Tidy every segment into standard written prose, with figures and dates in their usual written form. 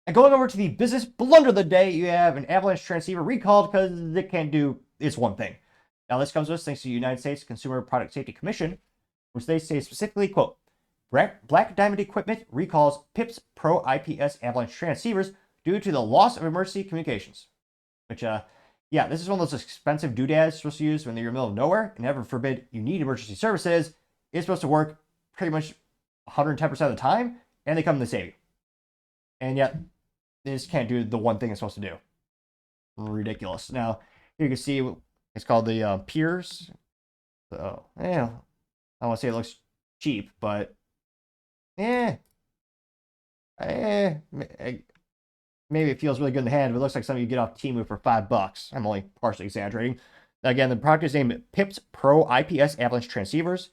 And going over to the business blunder of the day, you have an Avalanche transceiver recalled because it can't do its one thing. Now, this comes to us thanks to the United States Consumer Product Safety Commission, which they say specifically, quote, Black Diamond Equipment recalls PIPS Pro IPS Avalanche transceivers due to the loss of emergency communications. Which, yeah, this is one of those expensive doodads supposed to use when you're in the middle of nowhere, and heaven forbid you need emergency services. It's supposed to work pretty much 110% of the time, and they come to save you. And yet, they just can't do the one thing it's supposed to do. Ridiculous. Now, here you can see it's called the Piers. So, yeah, I don't want to say it looks cheap, but maybe it feels really good in the hand, but it looks like something you get off Temu for $5. I'm only partially exaggerating. Again, the product is named PIPS Pro IPS Avalanche Transceivers,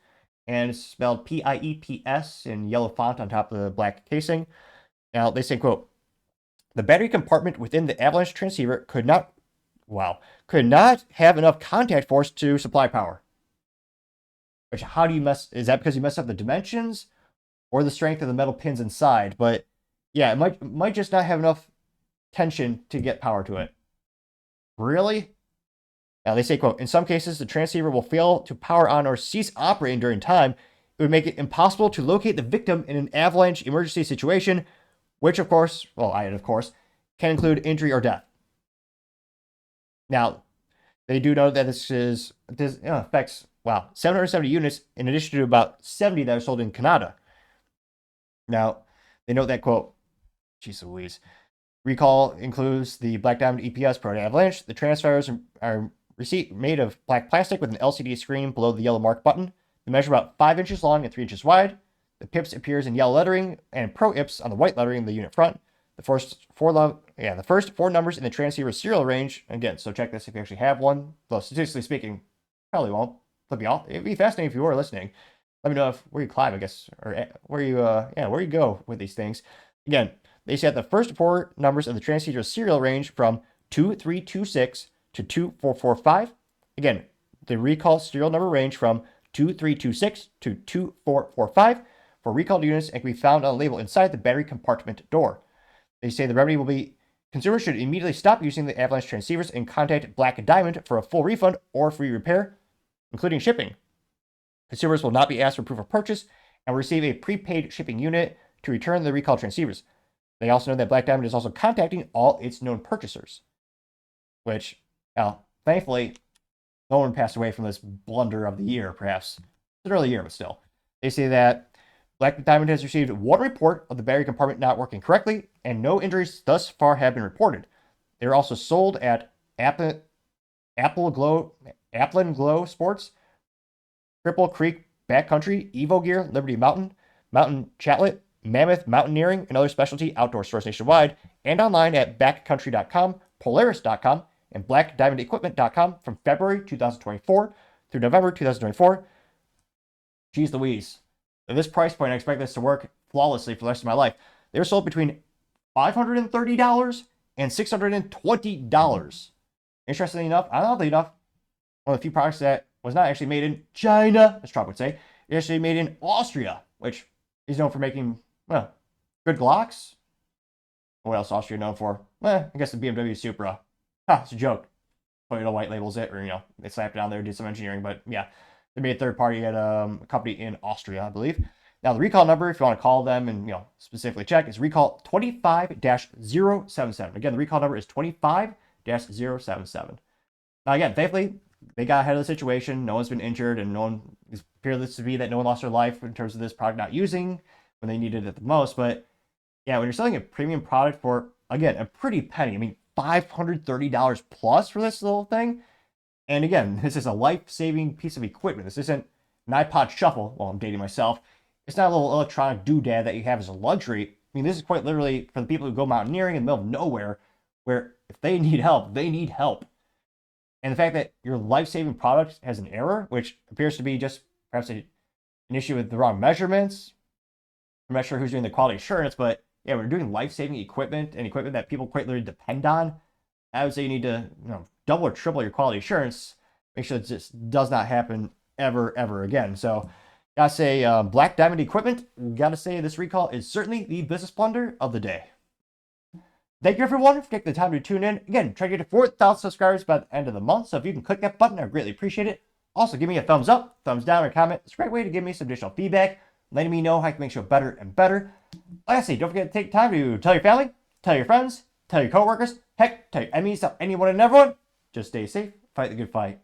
and it's spelled PIEPS in yellow font on top of the black casing. Now, they say, quote, the battery compartment within the Avalanche transceiver could not have enough contact force to supply power. Which, how do you is that because you messed up the dimensions or the strength of the metal pins inside? But yeah, it might just not have enough tension to get power to it. Really? Now they say, quote, in some cases, the transceiver will fail to power on or cease operating during time. It would make it impossible to locate the victim in an avalanche emergency situation, which of course, can include injury or death. Now, they do know that this affects, 770 units in addition to about 70 that are sold in Canada. Now, they note that, quote, geez Louise, recall includes the Black Diamond EPS Pro Avalanche. The transfers are made of black plastic with an LCD screen below the yellow mark button. They measure about 5 inches long and 3 inches wide. The PIPS appears in yellow lettering and Pro IPS on the white lettering in the unit front. The first four numbers in the transceiver serial range. Again, so check this if you actually have one. Though statistically speaking, probably won't. It'd be fascinating if you were listening. Let me know where you climb, I guess, or where you go with these things. Again, they said the first four numbers of the transceiver serial range from 2326 to 2445. Again, the recall serial number range from 2326 to 2445 for recalled units and can be found on a label inside the battery compartment door. They say the remedy will be consumers should immediately stop using the Avalanche transceivers and contact Black Diamond for a full refund or free repair, including shipping. Consumers will not be asked for proof of purchase and will receive a prepaid shipping unit to return the recalled transceivers. They also know that Black Diamond is also contacting all its known purchasers, which, thankfully, no one passed away from this blunder of the year, perhaps. It's an early year, but still. They say that Black Diamond has received one report of the battery compartment not working correctly, and no injuries thus far have been reported. They are also sold at Upland Glow Sports, Cripple Creek Backcountry, Evo Gear, Liberty Mountain, Mountain Chatlet, Mammoth Mountaineering, and other specialty outdoor stores nationwide, and online at backcountry.com, polaris.com, and blackdiamondequipment.com from February 2024 through November 2024. Geez Louise. At this price point, I expect this to work flawlessly for the rest of my life. They were sold between $530 and $620. Interestingly enough, oddly enough, one of the few products that was not actually made in China, as Trump would say, it's actually made in Austria, which is known for making, good Glocks. What else is Austria known for? I guess the BMW Supra. It's a joke. Toyota white labels it, or, they slapped it on there, did some engineering, but yeah. They made a third party at a company in Austria, I believe. Now, the recall number, if you want to call them and specifically check, is recall 25-077. Again, the recall number is 25-077. Now, again, thankfully, they got ahead of the situation. No one's been injured, and no one appears to be that no one lost their life in terms of this product not using when they needed it the most. But yeah, when you're selling a premium product for, again, a pretty penny, I mean, $530 plus for this little thing. And again, this is a life-saving piece of equipment. This isn't an iPod Shuffle. Well, I'm dating myself. It's not a little electronic doodad that you have as a luxury. I mean, this is quite literally for the people who go mountaineering in the middle of nowhere, where if they need help, they need help. And the fact that your life-saving product has an error, which appears to be just perhaps an issue with the wrong measurements. I'm not sure who's doing the quality assurance, but yeah, we're doing life-saving equipment and equipment that people quite literally depend on. I would say you need to, double or triple your quality assurance. Make sure that this does not happen ever again. So, gotta say, Black Diamond Equipment, gotta say this recall is certainly the business blunder of the day. Thank you, everyone, for taking the time to tune in. Again, try to get to 4,000 subscribers by the end of the month. So if you can click that button, I greatly appreciate it. Also, give me a thumbs up, thumbs down, or comment. It's a great way to give me some additional feedback, letting me know how I can make the show better and better. Like I say, don't forget to take time to tell your family, tell your friends, tell your coworkers, heck, tell your enemies, tell anyone and everyone. Just stay safe, fight the good fight.